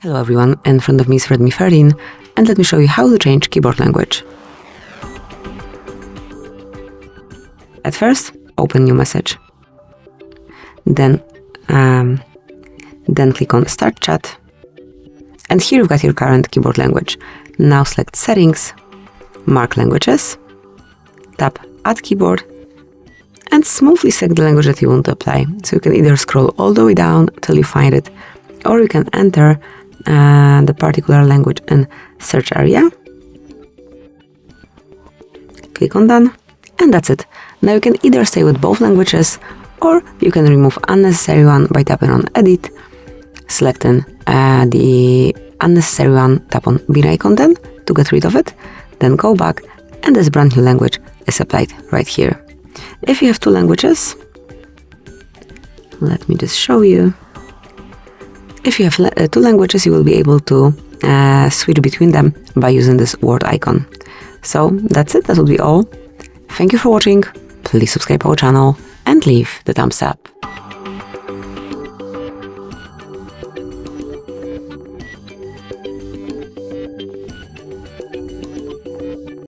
Hello everyone, in front of me is Redmi 13 and let me show you how to change keyboard language. At first, open new message. Then click on Start Chat. And here you've got your current keyboard language. Now select Settings, Mark Languages, tap Add Keyboard, and smoothly select the language that you want to apply. So you can either scroll all the way down till you find it, or you can enter the particular language in search area. Click on Done, and that's it. Now you can either stay with both languages, or you can remove unnecessary one by tapping on Edit, selecting the unnecessary one, tap on bin icon then to get rid of it, then go back, and this brand new language is applied right here. If you have two languages, let me just show you. If you have two languages, you will be able to switch between them by using this word icon. So that's it, that will be all. Thank you for watching, please subscribe our channel and leave the thumbs up.